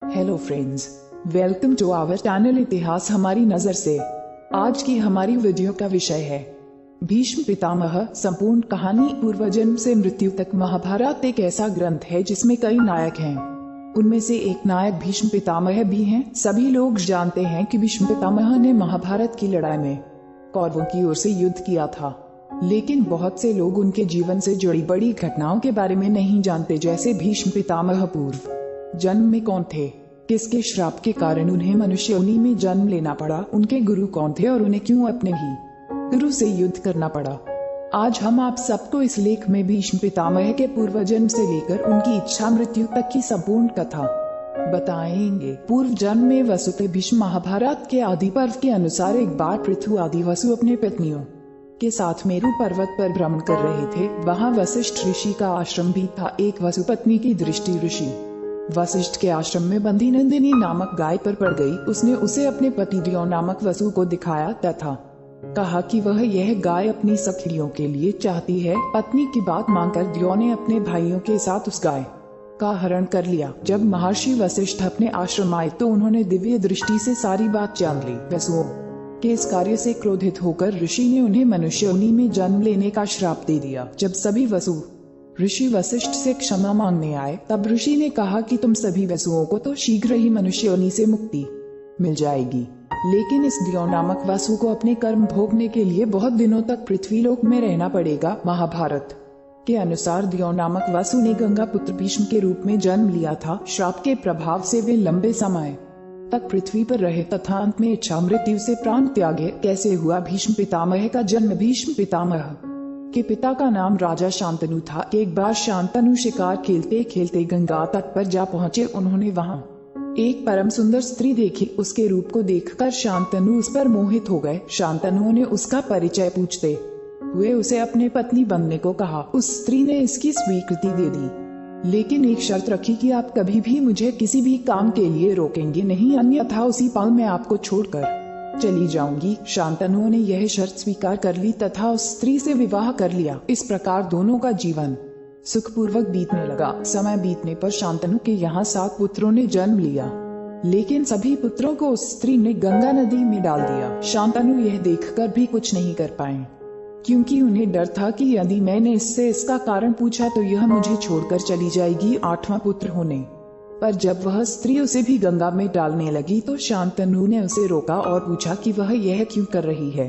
Hello friends, welcome to our channel इतिहास हमारी नजर से। आज की हमारी वीडियो का विषय है भीष्म पितामह। संपूर्ण कहानी पूर्वजन्म से मृत्यु तक। महाभारत एक ऐसा ग्रंथ है जिसमें कई नायक हैं। उनमें से एक नायक भीष्म पितामह भी हैं। सभी लोग जानते हैं कि भीष्म पितामह ने महाभारत की लड़ाई में कौरवों की ओर से युद्ध किया था, लेकिन बहुत से लोग उनके जीवन से जुड़ी बड़ी घटनाओं के बारे में नहीं जानते, जैसे भीष्म पितामह पूर्व जन्म में कौन थे, किसके श्राप के कारण उन्हें मनुष्य योनि में जन्म लेना पड़ा, उनके गुरु कौन थे और उन्हें क्यों अपने ही गुरु से युद्ध करना पड़ा। आज हम आप सबको इस लेख में भीष्म पितामह के पूर्व जन्म से लेकर उनकी इच्छा मृत्यु तक की संपूर्ण कथा बताएंगे। पूर्व जन्म में वसु थे। भीष्म महाभारत के आदि पर्व के अनुसार एक बार पृथु आदि वसु अपने पत्नियों के साथ मेरु पर्वत पर भ्रमण कर रहे थे। वहाँ वशिष्ठ ऋषि का आश्रम भी था। एक वसु पत्नी की दृष्टि ऋषि वशिष्ठ के आश्रम में बंधी नंदिनी नामक गाय पर पड़ गई। उसने उसे अपने पति दियो नामक वसु को दिखाया तथा कहा कि वह यह गाय अपनी सखियों के लिए चाहती है। पत्नी की बात मानकर दियो ने अपने भाइयों के साथ उस गाय का हरण कर लिया। जब महर्षि वशिष्ठ अपने आश्रम आए तो उन्होंने दिव्य दृष्टि से सारी बात जान ली। वसुओं के इस कार्य से क्रोधित होकर ऋषि ने उन्हें मनुष्य योनि में जन्म लेने का श्राप दे दिया। जब सभी वसु ऋषि वशिष्ठ से क्षमा मांगने आए तब ऋषि ने कहा कि तुम सभी वसुओं को तो शीघ्र ही मनुष्य योनि से मुक्ति मिल जाएगी, लेकिन इस दियो नामक वसु को अपने कर्म भोगने के लिए बहुत दिनों तक पृथ्वीलोक में रहना पड़ेगा। महाभारत के अनुसार दियो नामक वसु ने गंगा पुत्र भीष्म के रूप में जन्म लिया था। श्राप के प्रभाव से वे लंबे समय तक पृथ्वी पर रहे तथा अंत में इच्छा मृत्यु से प्राण त्यागे। कैसे हुआ भीष्म पितामह का जन्म? भीष्म पितामह के पिता का नाम राजा शांतनु था। एक बार शांतनु शिकार खेलते खेलते गंगा तट पर जा पहुँचे। उन्होंने वहाँ एक परम सुंदर स्त्री देखी। उसके रूप को देखकर शांतनु उस पर मोहित हो गए। शांतनु ने उसका परिचय पूछते हुए उसे अपने पत्नी बनने को कहा। उस स्त्री ने इसकी स्वीकृति दे दी, लेकिन एक शर्त रखी कि आप कभी भी मुझे किसी भी काम के लिए रोकेंगे नहीं, अन्यथा उसी पल मैं आपको छोड़कर चली जाऊंगी। शांतनु ने यह शर्त स्वीकार कर ली तथा उस स्त्री से विवाह कर लिया। इस प्रकार दोनों का जीवन सुखपूर्वक बीतने लगा। समय बीतने पर शांतनु के यहाँ 7 पुत्रों ने जन्म लिया, लेकिन सभी पुत्रों को उस स्त्री ने गंगा नदी में डाल दिया। शांतनु यह देखकर भी कुछ नहीं कर पाए, क्योंकि उन्हें डर था कि यदि मैंने इससे इसका कारण पूछा तो यह मुझे छोड़कर चली जाएगी। 8वां पुत्र होने पर जब वह स्त्री उसे भी गंगा में डालने लगी तो शांतनु ने उसे रोका और पूछा कि वह यह क्यों कर रही है।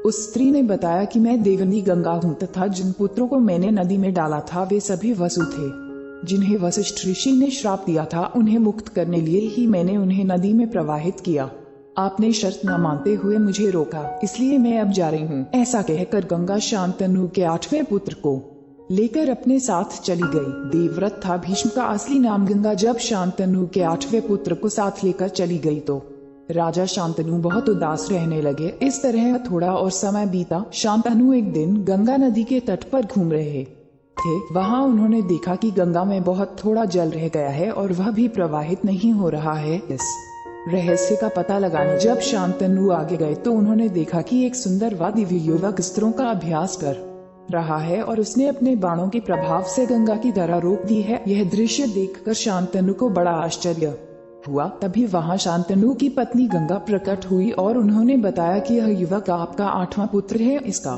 उस स्त्री ने बताया कि मैं देवनी गंगा हूँ तथा जिन पुत्रों को मैंने नदी में डाला था वे सभी वसु थे, जिन्हें वशिष्ठ ऋषि ने श्राप दिया था। उन्हें मुक्त करने लिए ही मैंने उन्हें नदी में प्रवाहित किया। आपने शर्त न मानते हुए मुझे रोका, इसलिए मैं अब जा रही हूँ। ऐसा कहकर गंगा शांतनु के 8वें पुत्र को लेकर अपने साथ चली गई। देवव्रत था भीष्म का असली नाम गंगा। जब शांतनु के 8वें पुत्र को साथ लेकर चली गई तो राजा शांतनु बहुत उदास रहने लगे। इस तरह थोड़ा और समय बीता। शांतनु एक दिन गंगा नदी के तट पर घूम रहे थे। वहां उन्होंने देखा कि गंगा में बहुत थोड़ा जल रह गया है और वह भी प्रवाहित नहीं हो रहा है। इस रहस्य का पता लगाने जब शांतनु आगे गए तो उन्होंने देखा कि एक सुंदर व दिव्य युवक अस्त्रों का अभ्यास कर रहा है और उसने अपने बाणों के प्रभाव से गंगा की धारा रोक दी है। यह दृश्य देखकर शांतनु को बड़ा आश्चर्य हुआ। तभी वहां शांतनु की पत्नी गंगा प्रकट हुई और उन्होंने बताया कि यह युवक आपका 8वां पुत्र है। इसका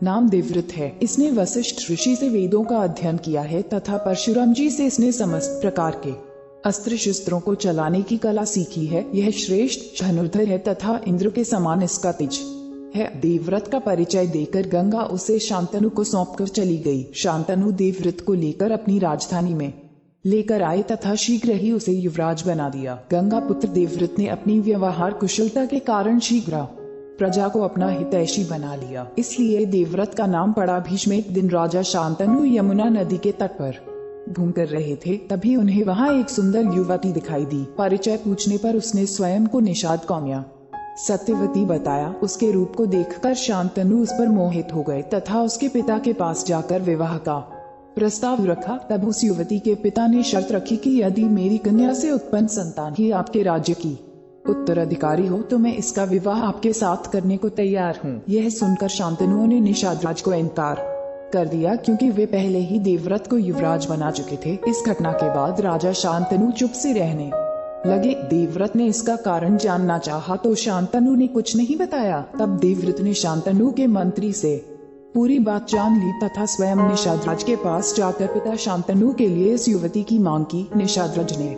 नाम देवव्रत है। इसने वशिष्ठ ऋषि से वेदों का अध्ययन किया है तथा परशुराम जी से इसने समस्त प्रकार के अस्त्र शस्त्रों को चलाने की कला सीखी है। यह श्रेष्ठ धनुर्धर है तथा इंद्र के समान इसका तेज है। देवव्रत का परिचय देकर गंगा उसे शांतनु को सौंपकर चली गई। शांतनु देवव्रत को लेकर अपनी राजधानी में लेकर आए तथा शीघ्र ही उसे युवराज बना दिया। गंगा पुत्र देवव्रत ने अपनी व्यवहार कुशलता के कारण शीघ्र प्रजा को अपना हितैषी बना लिया, इसलिए देवव्रत का नाम पड़ा भीष्म। एक दिन राजा शांतनु यमुना नदी के तट पर घूम कर रहे थे। तभी उन्हें वहाँ एक सुंदर युवती दिखाई दी। परिचय पूछने पर उसने स्वयं को निषाद कौम्या सत्यवती बताया। उसके रूप को देखकर शांतनु उस पर मोहित हो गए तथा उसके पिता के पास जाकर विवाह का प्रस्ताव रखा। तब उस युवती के पिता ने शर्त रखी कि यदि मेरी कन्या से उत्पन्न संतान ही आपके राज्य की उत्तराधिकारी हो तो मैं इसका विवाह आपके साथ करने को तैयार हूँ। यह सुनकर शांतनु ने निषाद राज को इनकार कर दिया, क्योंकि वे पहले ही देवव्रत को युवराज बना चुके थे। इस घटना के बाद राजा शांतनु चुप से रहने लगे। देवव्रत ने इसका कारण जानना चाहा तो शांतनु ने कुछ नहीं बताया। तब देवव्रत ने शांतनु के मंत्री से पूरी बात जान ली तथा स्वयं निषादराज के पास जाकर पिता शांतनु के लिए इस युवती की मांग की। निषादराज ने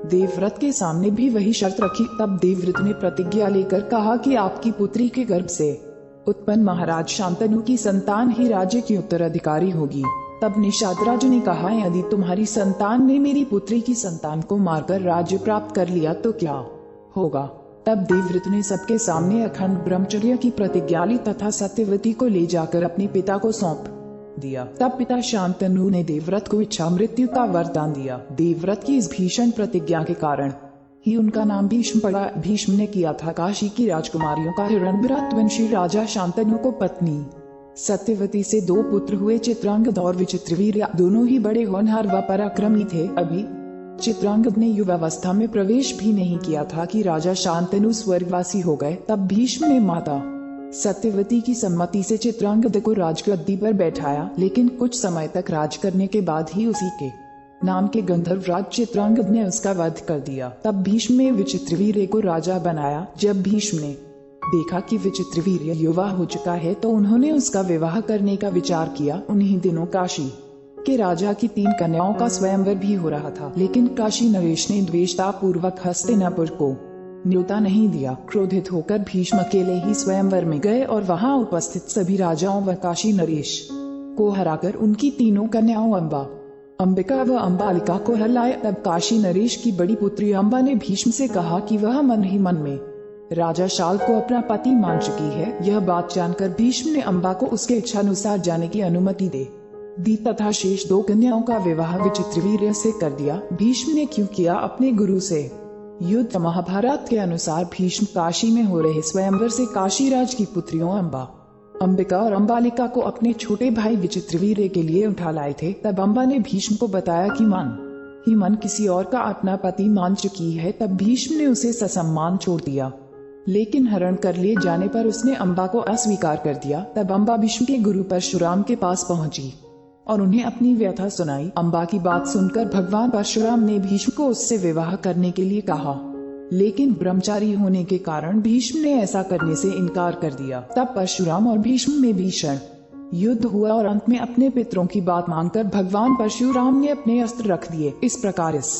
देवव्रत के सामने भी वही शर्त रखी। तब देवव्रत ने प्रतिज्ञा लेकर कहा कि आपकी पुत्री के गर्भ से उत्पन्न महाराज शांतनु की संतान ही राज्य की उत्तराधिकारी होगी। तब निषादराज ने कहा, यदि तुम्हारी संतान ने मेरी पुत्री की संतान को मारकर राज्य प्राप्त कर लिया तो क्या होगा। तब देवव्रत ने सबके सामने अखंड ब्रह्मचर्य की प्रतिज्ञा ली तथा सत्यवती को ले जाकर अपने पिता को सौंप दिया। तब पिता शांतनु ने देवव्रत को इच्छा मृत्यु का वरदान दिया। देवव्रत की इस भीषण प्रतिज्ञा के कारण ही उनका नाम भीष्म पड़ा। भीष्म ने किया था काशी की राजकुमारियों का हिरण्यवंशी राजा शांतनु को पत्नी सत्यवती से 2 पुत्र हुए, चित्रांगद और विचित्रवीर्य। दोनों ही बड़े होनहार व पराक्रमी थे। अभी चित्रांगद ने युवावस्था में प्रवेश भी नहीं किया था कि राजा शांतनु स्वर्गवासी हो गए। तब भीष्म ने माता सत्यवती की सम्मति से चित्रांगद को राजगद्दी पर बैठाया, लेकिन कुछ समय तक राज करने के बाद ही उसी के नाम के गंधर्व राज चित्रांगद ने उसका वध कर दिया। तब भीष्म ने विचित्रवीर्य को राजा बनाया। जब भीष्म ने देखा कि विचित्रवीर्य युवा हो चुका है तो उन्होंने उसका विवाह करने का विचार किया। उन्हीं दिनों काशी के राजा की 3 कन्याओं का स्वयंवर भी हो रहा था, लेकिन काशी नरेश ने द्वेषता पूर्वक हस्तिनापुर को न्योता नहीं दिया। क्रोधित होकर भीष्म अकेले ही स्वयंवर में गए और वहां उपस्थित सभी राजाओं व काशी नरेश को हराकर उनकी 3 कन्याओं अंबिका व अंबालिका को हर लाए। तब काशी नरेश की बड़ी पुत्री अंबा ने भीष्म से कहा कि वह मन ही मन में राजा शाल को अपना पति मान चुकी है। यह बात जानकर भीष्म ने अंबा को उसके इच्छानुसार जाने की अनुमति दी तथा शेष 2 कन्याओं का विवाह विचित्रवीर्य से कर दिया। भीष्म ने क्यों किया? अपने गुरु से युद्ध। महाभारत के अनुसार भीष्म काशी में हो रहे स्वयंवर से काशीराज की पुत्रियों अंबिका और अंबालिका को अपने छोटे भाई विचित्रवीर्य के लिए उठा लाए थे। तब अंबा ने भीष्म को बताया कि मन किसी और का अपना पति मान चुकी है। तब भीष्म ने उसे ससम्मान छोड़ दिया, लेकिन हरण कर लिए जाने पर उसने अंबा को अस्वीकार कर दिया। तब अंबा भीष्म के गुरु परशुराम के पास पहुंची और उन्हें अपनी व्यथा सुनाई। अंबा की बात सुनकर भगवान परशुराम ने भीष्म को उससे विवाह करने के लिए कहा, लेकिन ब्रह्मचारी होने के कारण भीष्म ने ऐसा करने से इनकार कर दिया। तब परशुराम और भीष्म में भीषण युद्ध हुआ और अंत में अपने पितरों की बात मानकर भगवान परशुराम ने अपने अस्त्र रख दिए। इस प्रकार इस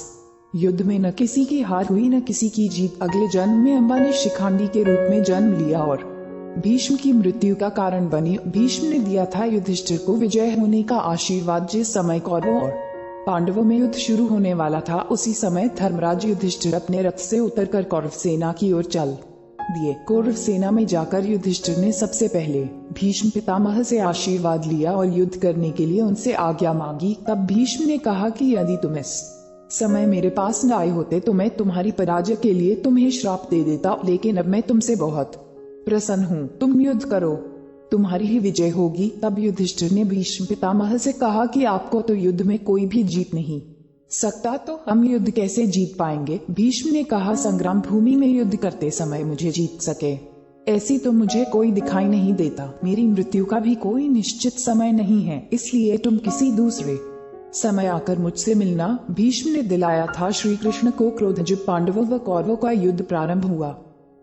युद्ध में न किसी की हार हुई न किसी की जीत। अगले जन्म में अंबा ने शिखंडी के रूप में जन्म लिया और भीष्म की मृत्यु का कारण बनी। भीष्म ने दिया था युधिष्ठिर को विजय होने का आशीर्वाद। जिस समय कौरवों और पांडवों में युद्ध शुरू होने वाला था, उसी समय धर्मराज युधिष्ठिर अपने रथ से उतरकर कौरव सेना की ओर चल दिए। कौरव सेना में जाकर युधिष्ठिर ने सबसे पहले भीष्म पितामह से आशीर्वाद लिया और युद्ध करने के लिए उनसे आज्ञा मांगी। तब भीष्म ने कहा कि यदि तुम इस समय मेरे पास न आए होते तो मैं तुम्हारी पराजय के लिए तुम्हें श्राप दे देता, लेकिन अब मैं तुमसे बहुत प्रसन्न हूँ। तुम युद्ध करो, तुम्हारी ही विजय होगी। तब युधिष्ठिर ने भीष्म पितामह से कहा कि आपको तो युद्ध में कोई भी जीत नहीं सकता, तो हम युद्ध कैसे जीत पाएंगे? भीष्म ने कहा, संग्राम भूमि में युद्ध करते समय मुझे जीत सके ऐसी तो मुझे कोई दिखाई नहीं देता। मेरी मृत्यु का भी कोई निश्चित समय नहीं है, इसलिए तुम किसी दूसरे समय आकर मुझसे मिलना। भीष्म ने दिलाया था श्री कृष्ण को क्रोध। जब पांडवों व कौरवों का युद्ध प्रारंभ हुआ,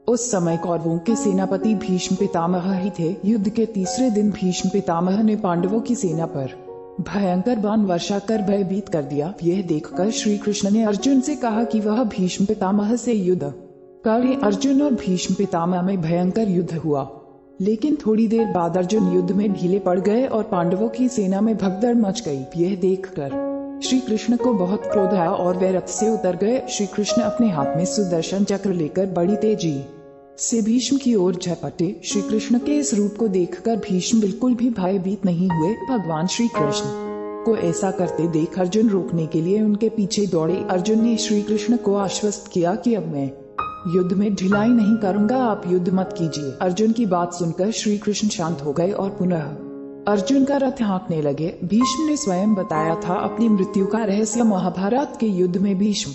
उस समय कौरवों के सेनापति भीष्म पितामह ही थे। युद्ध के तीसरे दिन भीष्म पितामह ने पांडवों की सेना पर भयंकर बाण वर्षा कर भयभीत कर दिया। यह देखकर श्री कृष्ण ने अर्जुन से कहा कि वह भीष्म पितामह से युद्ध करे। अर्जुन और भीष्म पितामह में भयंकर युद्ध हुआ, लेकिन थोड़ी देर बाद अर्जुन युद्ध में ढीले पड़ गए और पांडवों की सेना में भगदड़ मच गई। यह देखकर श्री कृष्ण को बहुत क्रोध आया और वे रथ से उतर गए। श्री कृष्ण अपने हाथ में सुदर्शन चक्र लेकर बड़ी तेजी से भीष्म की ओर झपटे। श्री कृष्ण के इस रूप को देखकर भीष्म बिल्कुल भी भयभीत नहीं हुए। भगवान श्री कृष्ण को ऐसा करते देख अर्जुन रोकने के लिए उनके पीछे दौड़े। अर्जुन ने श्री कृष्ण को आश्वस्त किया कि अब मैं युद्ध में ढिलाई नहीं करूंगा, आप युद्ध मत कीजिए। अर्जुन की बात सुनकर श्री कृष्ण शांत हो गए और पुनः अर्जुन का रथ हाँकने लगे। भीष्म ने स्वयं बताया था अपनी मृत्यु का रहस्य। महाभारत के युद्ध में भीष्म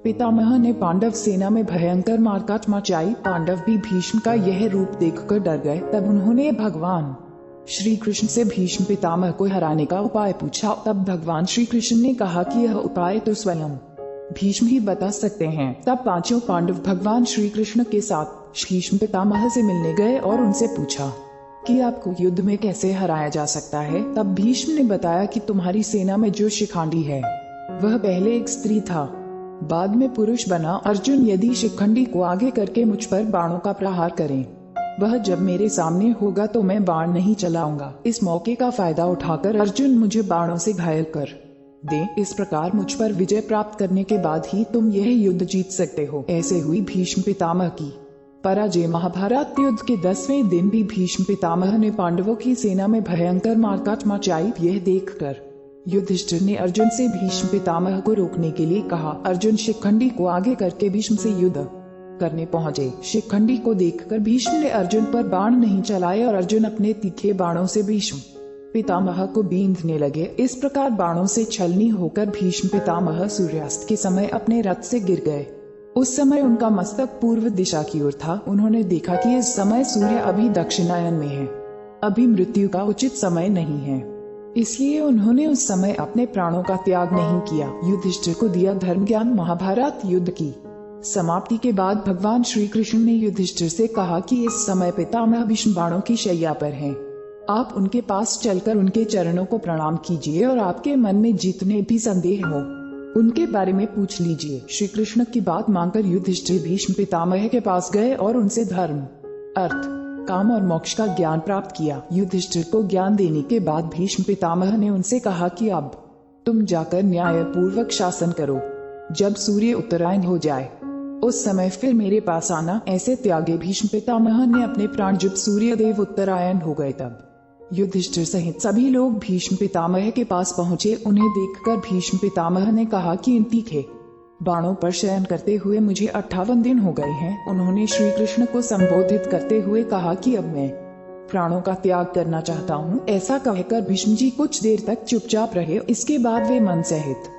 पितामह ने पांडव सेना में भयंकर मारकाट मचाई। पांडव भी भीष्म का यह रूप देखकर डर गए। तब उन्होंने भगवान श्री कृष्ण से भीष्म पितामह को हराने का उपाय पूछा। तब भगवान श्री कृष्ण ने कहा कि यह उपाय तो स्वयं भीष्म ही बता सकते हैं। तब पांचों पांडव भगवान श्री कृष्ण के साथ भीष्म पितामह से मिलने गए और उनसे पूछा कि आपको युद्ध में कैसे हराया जा सकता है। तब भीष्म ने बताया कि तुम्हारी सेना में जो शिखंडी है वह पहले एक स्त्री था, बाद में पुरुष बना। अर्जुन यदि शिखंडी को आगे करके मुझ पर बाणों का प्रहार करें, वह जब मेरे सामने होगा तो मैं बाण नहीं चलाऊंगा। इस मौके का फायदा उठाकर अर्जुन मुझे बाणों से घायल कर दे। इस प्रकार मुझ पर विजय प्राप्त करने के बाद ही तुम यह युद्ध जीत सकते हो। ऐसे हुई भीष्म पितामह की पराजय। महाभारत युद्ध के 10वें दिन भी भीष्म पितामह ने पांडवों की सेना में भयंकर मारकाट मचाई। यह देखकर युधिष्ठिर ने अर्जुन से भीष्म पितामह को रोकने के लिए कहा। अर्जुन शिखंडी को आगे करके भीष्म से युद्ध करने पहुंचे। शिखंडी को देखकर भीष्म ने अर्जुन पर बाण नहीं चलाए और अर्जुन अपने तीखे बाणों से भीष्म पितामह को बींधने लगे। इस प्रकार बाणों से छलनी होकर भीष्म पितामह सूर्यास्त के समय अपने रथ से गिर गए। उस समय उनका मस्तक पूर्व दिशा की ओर था। उन्होंने देखा कि इस समय सूर्य अभी दक्षिणायन में है, अभी मृत्यु का उचित समय नहीं है, इसलिए उन्होंने उस समय अपने प्राणों का त्याग नहीं किया। युधिष्ठिर को दिया धर्म ज्ञान। महाभारत युद्ध की समाप्ति के बाद भगवान श्री कृष्ण ने युधिष्ठिर से कहा कि इस समय पितामह भीष्म बाणों की शैया पर हैं। आप उनके पास चलकर उनके चरणों को प्रणाम कीजिए और आपके मन में जितने भी संदेह हो उनके बारे में पूछ लीजिए। श्री कृष्ण की बात मानकर युधिष्ठिर भीष्म पितामह के पास गए और उनसे धर्म, अर्थ, काम और मोक्ष का ज्ञान प्राप्त किया। युधिष्ठिर को ज्ञान देने के बाद भीष्म पितामह ने उनसे कहा कि अब तुम जाकर न्याय पूर्वक शासन करो। जब सूर्य उत्तरायण हो जाए उस समय फिर मेरे पास आना। ऐसे त्यागे भीष्म पितामह ने अपने प्राण जब सूर्यदेव उत्तरायण हो गए तब युधिष्ठिर सहित सभी लोग भीष्म पितामह के पास पहुँचे। उन्हें देखकर भीष्म पितामह ने कहा कि इन तीखे बाणों पर शयन करते हुए मुझे 58 दिन हो गए हैं। उन्होंने श्री कृष्ण को संबोधित करते हुए कहा कि अब मैं प्राणों का त्याग करना चाहता हूँ। ऐसा कहकर भीष्म जी कुछ देर तक चुपचाप रहे। इसके बाद वे मन सहित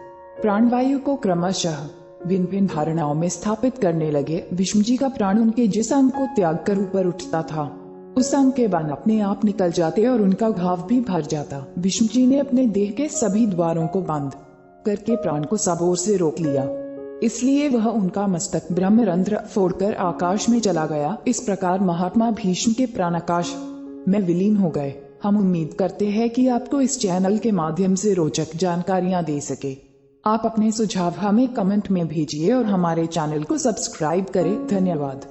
प्राणवायु को क्रमशः भिन्न भिन्न धारणाओं में स्थापित करने लगे। भीष्म जी का प्राण उनके जिस अंग को त्याग कर ऊपर उठता था उस अंग के बाण अपने आप निकल जाते और उनका घाव भी भर जाता। भीष्म जी ने अपने देह के सभी द्वारों को बंद करके प्राण को सब ओर से रोक लिया, इसलिए वह उनका मस्तक ब्रह्मरंध्र फोड़कर आकाश में चला गया। इस प्रकार महात्मा भीष्म के प्राण आकाश में विलीन हो गए। हम उम्मीद करते हैं कि आपको इस चैनल के माध्यम से रोचक जानकारियाँ दे सके। आप अपने सुझाव हमें कमेंट में भेजिए और हमारे चैनल को सब्सक्राइब करें। धन्यवाद।